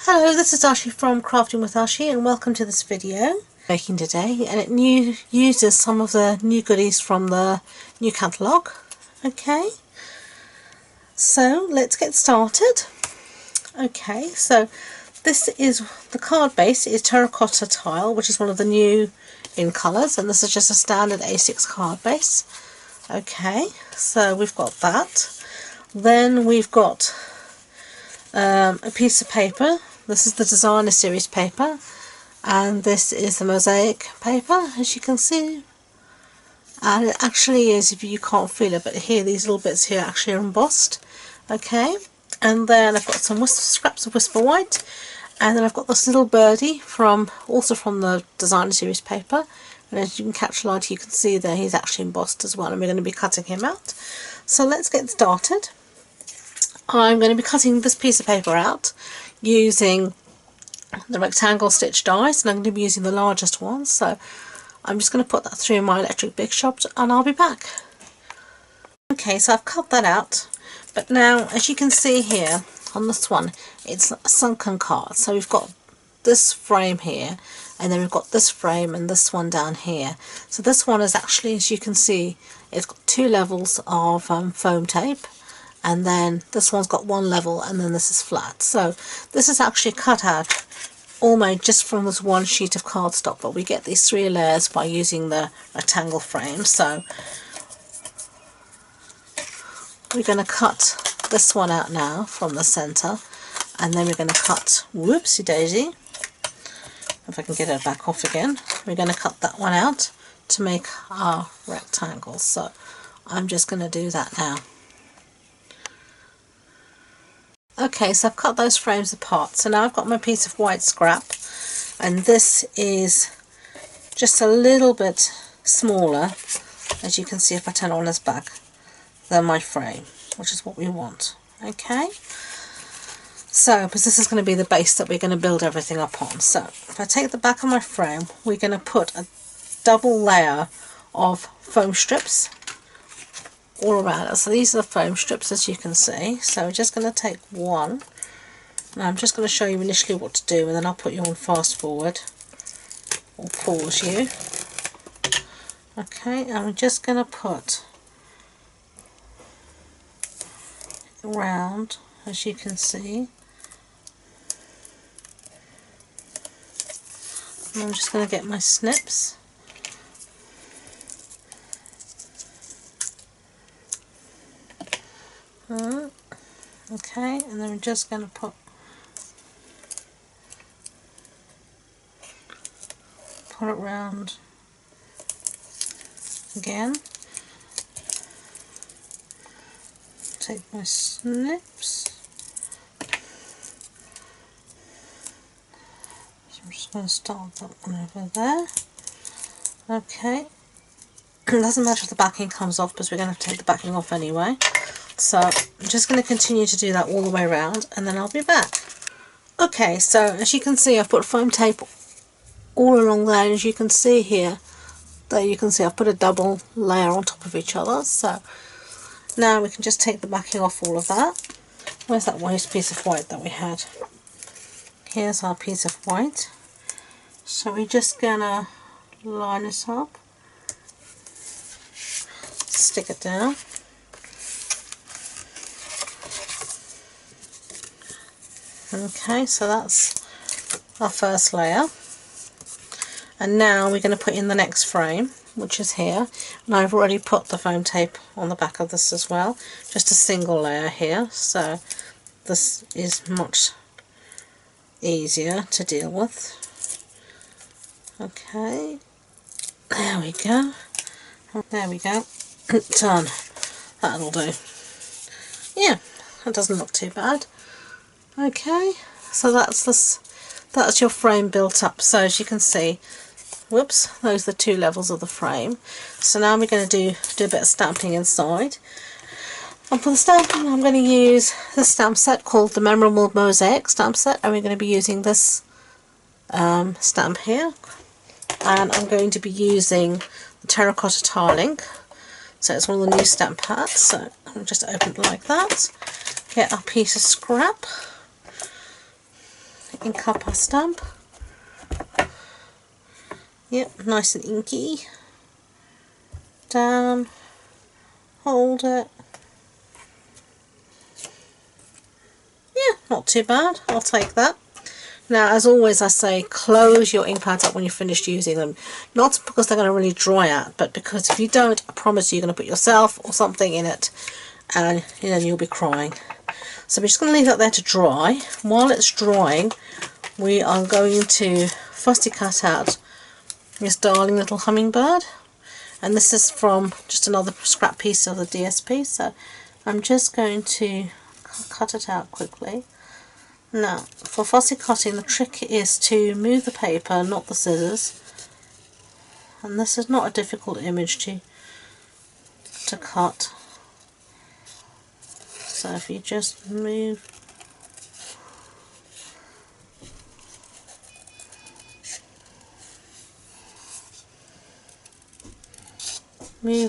Hello, this is Ashi from Crafting with Ashi, and welcome to this video making today, and it uses some of the new goodies from the new catalogue. Okay, so let's get started. Okay, so this is the card base is terracotta tile, which is one of the new in colours, and this is just a standard A6 card base. Okay, so we've got that. Then we've got a piece of paper. This is the designer series paper, and this is the mosaic paper, as you can see, and it actually is, if you can't feel it, but here, these little bits here actually are embossed. Okay, and then I've got some scraps of Whisper White, and then I've got this little birdie also from the designer series paper, and as you can catch light, you can see there he's actually embossed as well, and we're going to be cutting him out. So let's get started. I'm going to be cutting this piece of paper out using the rectangle stitch dies, and I'm going to be using the largest one, so I'm just going to put that through my electric big shop and I'll be back. Okay, so I've cut that out, but now as you can see here on this one, it's a sunken card. So we've got this frame here, and then we've got this frame and this one down here. So this one is actually, as you can see, it's got two levels of foam tape, and then this one's got one level, and then this is flat. So this is actually cut out all made just from this one sheet of cardstock, but we get these three layers by using the rectangle frame. So we're going to cut this one out now from the center, and then we're going to cut, whoopsie daisy, if I can get it back off again, we're going to cut that one out to make our rectangle. So I'm just going to do that now. Okay, so I've cut those frames apart. So now I've got my piece of white scrap, and this is just a little bit smaller, as you can see if I turn it on its back, than my frame, which is what we want. Okay, so because this is going to be the base that we're going to build everything up on. So if I take the back of my frame, we're going to put a double layer of foam strips all around it. So these are the foam strips, as you can see. So we're just going to take one, and I'm just going to show you initially what to do, and then I'll put you on fast forward or pause you. Okay, and we're just going to put around, as you can see, and I'm just going to get my snips. Okay, and then we're just going to put it round again. Take my snips. So I'm just going to start that one over there. Okay, it doesn't matter if the backing comes off, because we're going to have to take the backing off anyway. So I'm just going to continue to do that all the way around, and then I'll be back. Okay, so as you can see, I've put foam tape all along there, and as you can see here, there you can see I've put a double layer on top of each other. So now we can just take the backing off all of that. Where's that waste piece of white that we had? Here's our piece of white. So we're just gonna line this up, stick it down. Okay, so that's our first layer, and now we're going to put in the next frame, which is here, and I've already put the foam tape on the back of this as well, just a single layer here, so this is much easier to deal with. Okay, there we go, done. That'll do. Yeah, that doesn't look too bad. Okay, so that's your frame built up. So as you can see, whoops, those are the two levels of the frame. So now we're going to do a bit of stamping inside. And for the stamping, I'm going to use this stamp set called the Memorable Mosaic stamp set, and we're going to be using this stamp here. And I'm going to be using the terracotta tiling. So it's one of the new stamp pads. So I'll just open it like that. Get our piece of scrap ink up our stamp. Yep, nice and inky. Down, hold it. Yeah, not too bad, I'll take that. Now, as always I say, close your ink pads up when you're finished using them. Not because they're going to really dry out, but because if you don't, I promise you, you're going to put yourself or something in it and you'll be crying. So we're just going to leave that there to dry. While it's drying, we are going to fussy cut out this darling little hummingbird. And this is from just another scrap piece of the DSP, so I'm just going to cut it out quickly. Now, for fussy cutting, the trick is to move the paper, not the scissors. And this is not a difficult image to cut. So if you just move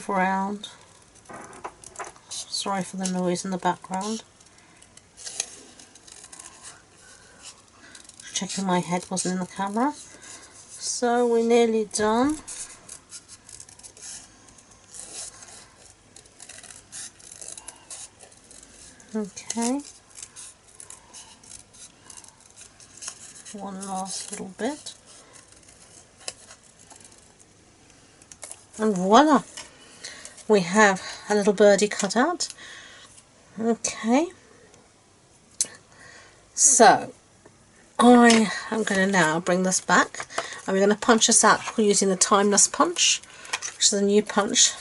around. Sorry for the noise in the background. Checking my head wasn't in the camera. So we're nearly done. Okay. One last little bit. And voila! We have a little birdie cut out. Okay. So I am going to now bring this back, and we're going to punch this out using the Timeless punch, which is a new punch.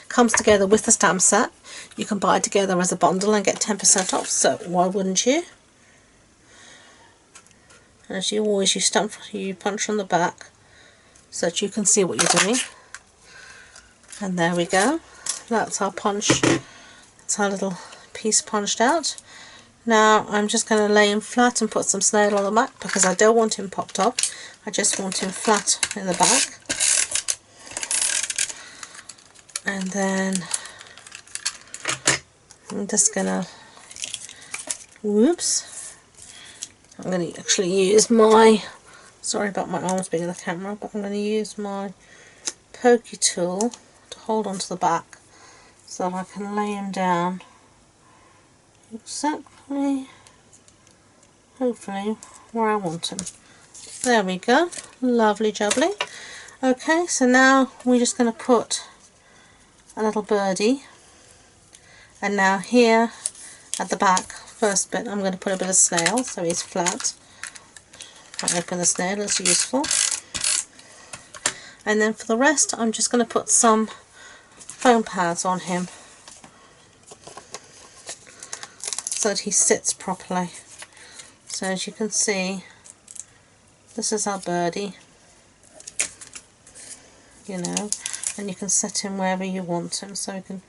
Comes together with the stamp set. You can buy it together as a bundle and get 10% off, so why wouldn't you? As you always, you punch on the back so that you can see what you're doing. And there we go. That's our punch. That's our little piece punched out. Now I'm just going to lay him flat and put some snail on the back because I don't want him popped up. I just want him flat in the back. And then I'm just going to, whoops, I'm going to actually use my, sorry about my arms being in the camera, but I'm going to use my pokey tool to hold onto the back so that I can lay him down exactly, hopefully, where I want him. There we go, lovely jubbly. Okay, so now we're just going to put a little birdie, and now here at the back, first bit, I'm going to put a bit of snail so he's flat. I open the snail, it's useful. And then for the rest, I'm just going to put some foam pads on him so that he sits properly. So as you can see, this is our birdie, and you can set him wherever you want him, so you can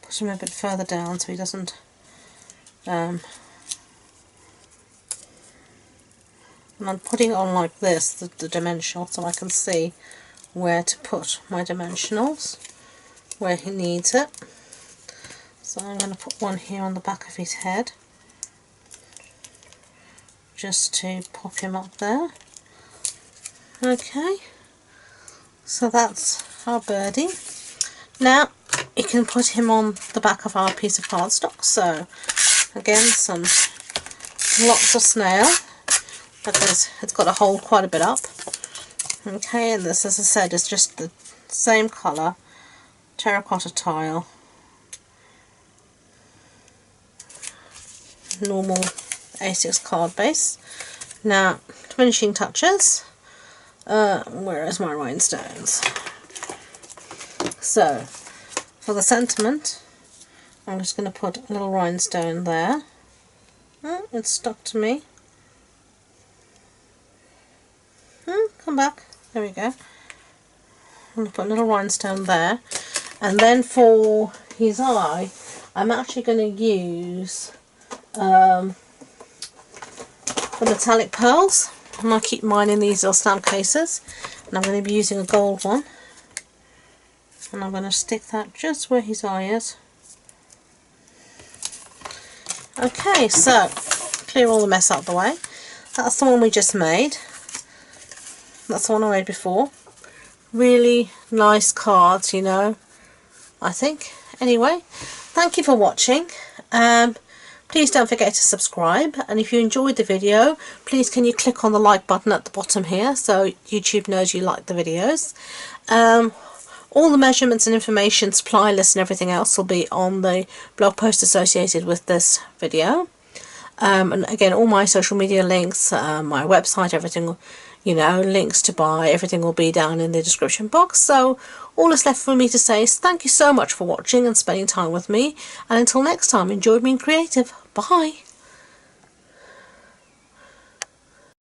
put him a bit further down so he doesn't and I'm putting it on like this, the dimensional, so I can see where to put my dimensionals, where he needs it. So I'm going to put one here on the back of his head, just to pop him up there. Okay, so that's our birdie. Now you can put him on the back of our piece of cardstock. So again, lots of snail, because it's got to hold quite a bit up. Okay, and this, as I said, is just the same colour, terracotta tile, normal A6 card base. Now, finishing touches. Where is my rhinestones? So, for the sentiment, I'm just going to put a little rhinestone there. Oh, it's stuck to me. Come back. There we go. I'm going to put a little rhinestone there. And then for his eye, I'm actually going to use the metallic pearls. And I keep mine in these little stamp cases. And I'm going to be using a gold one. And I'm going to stick that just where his eye is. Okay, so clear all the mess out of the way. That's the one we just made. That's the one I made before. Really nice cards, you know, I think. Anyway, thank you for watching. Please don't forget to subscribe, and if you enjoyed the video, please can you click on the like button at the bottom here so YouTube knows you like the videos. All the measurements and information, supply list and everything else will be on the blog post associated with this video. And again, all my social media links, my website, everything, you know, links to buy, everything will be down in the description box. So all that's left for me to say is thank you so much for watching and spending time with me, and until next time, enjoy being creative. Bye.